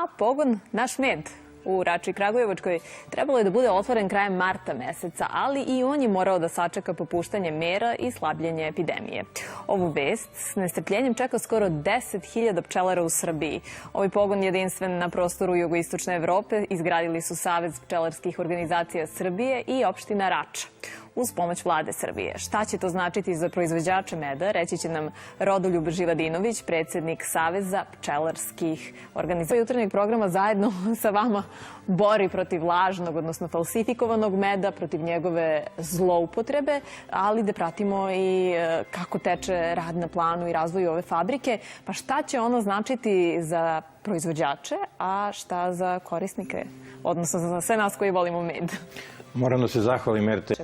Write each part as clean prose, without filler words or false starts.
a pogon Naš med u Rači Kragujevačkoj trebalo je da bude otvoren krajem marta meseca, ali i on je morao da sačeka popuštanje mera i slabljenje epidemije. Ovu vest s nestrpljenjem čeka skoro 10.000 pčelara u Srbiji. Ovaj pogon jedinstven na prostoru jugoistočne Evrope izgradili su Savez pčelarskih organizacija Srbije i opština Rača uz pomoć vlade Srbije. Šta će to značiti za proizvođače meda, reći će nam Rodoljub Živadinović, predsjednik Saveza pčelarskih organizacija. Jutarnjeg programa zajedno sa vama bori protiv lažnog, odnosno falsifikovanog meda, protiv njegove zloupotrebe, ali da pratimo i kako teče rad na planu i razvoju ove fabrike. Pa šta će ono značiti za proizvođače, a šta za korisnike, odnosno za sve nas koji volimo med? Moram da se zahvalim Merte.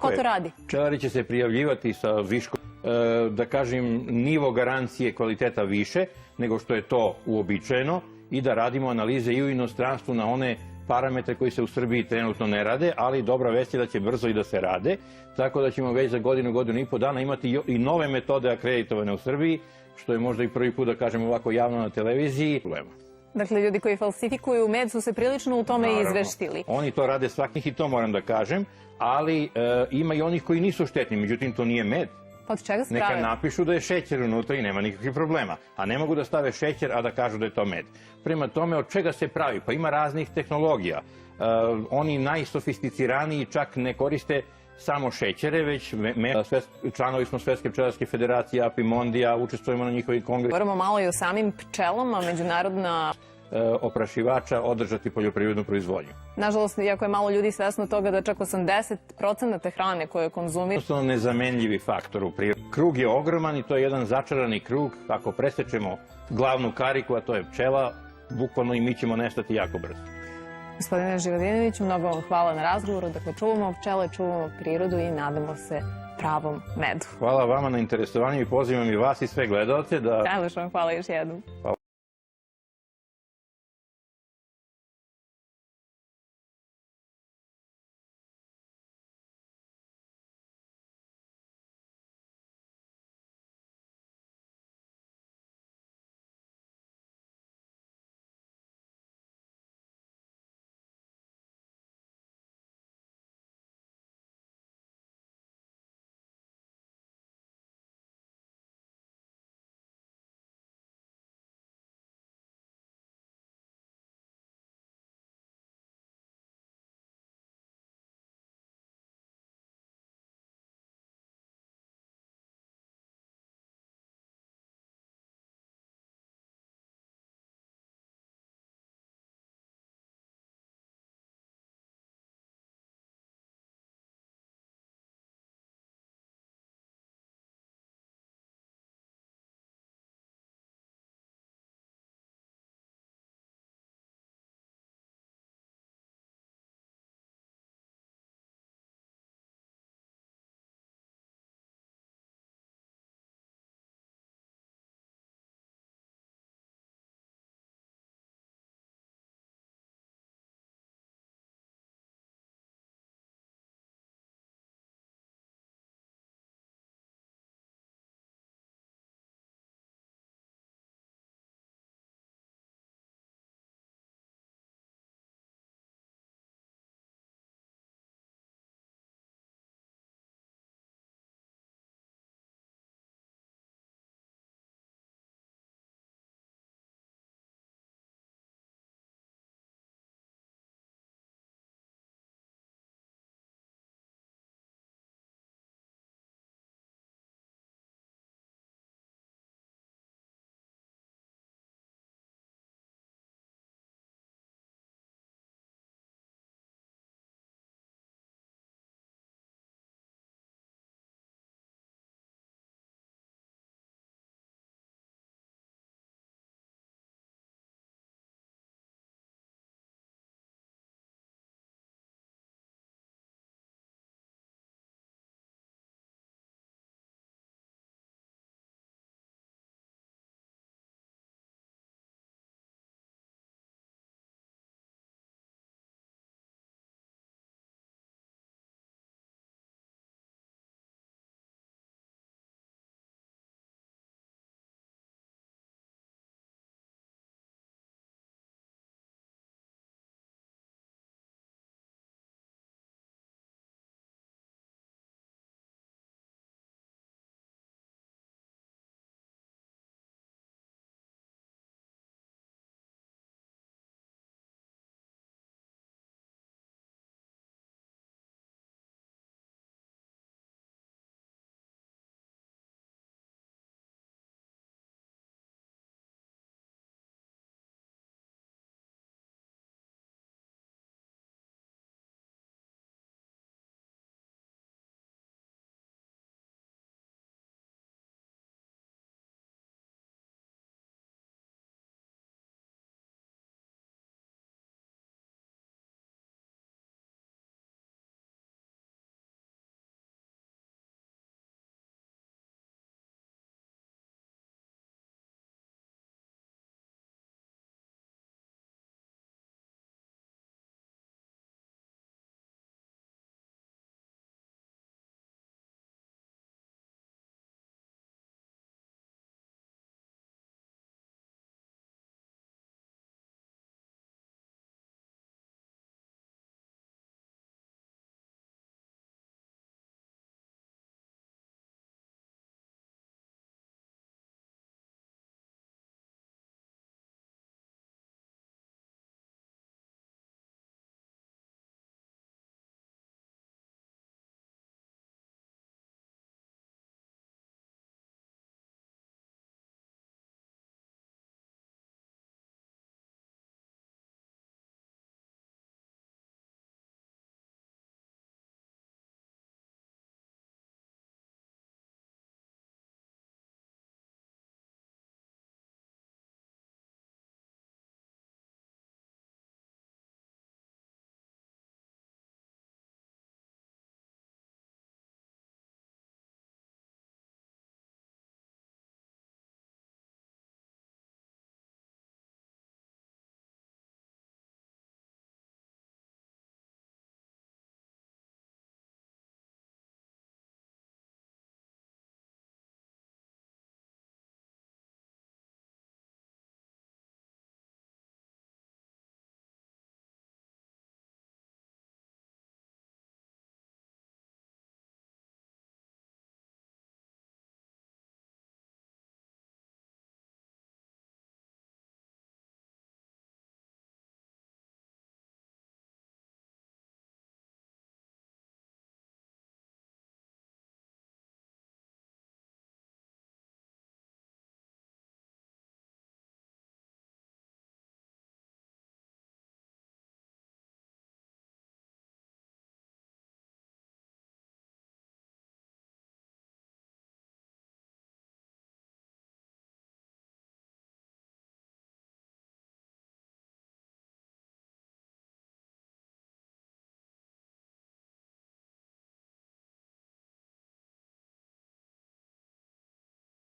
Ko to radi? Pčelari će se prijavljivati sa viškom, da kažem, nivo garancije kvaliteta više nego što je to uobičajeno i da radimo analize i u inostranstvu na one parametre koji se u Srbiji trenutno ne rade, ali dobra vest je da će brzo i da se rade, tako da ćemo već za godinu i po dana imati i nove metode akreditovane u Srbiji, što je možda i prvi put da kažem ovako javno na televiziji. Dakle, ljudi koji falsifikuju med su se prilično u tome izveštili. Oni to rade svakih i to moram da kažem, ali ima i onih koji nisu štetni, međutim to nije med. Pa od čega se prave? Neka napišu da je šećer unutra i nema nikakvih problema, a ne mogu da stave šećer, a da kažu da je to med. Prema tome, od čega se pravi? Pa ima raznih tehnologija. Oni najsofisticiraniji čak ne koriste samo šećere, već članovi smo Svetske pčelarske federacije, Apimondija, učestvujemo na njihovim kongresima. Govorimo malo i o samim pčelama, međunarodna oprašivača održati poljoprivrednu proizvodnju. Nažalost, iako je malo ljudi svesno toga da čak 80% te hrane koje konzumira... Jednostavno nezamenljivi faktor u prirodi. Krug je ogroman i to je jedan začarani krug. Ako presečemo glavnu kariku, a to je pčela, bukvalno i mi ćemo nestati jako brzo. Gospodine Živadinoviću, mnogo vam hvala na razgovoru. Dakle, čuvamo pčele, čuvamo prirodu i nadamo se pravom medu. Hvala vama na interesovanju i pozivam i vas i sve gledalce da... Najlepše vam hvala još jednom.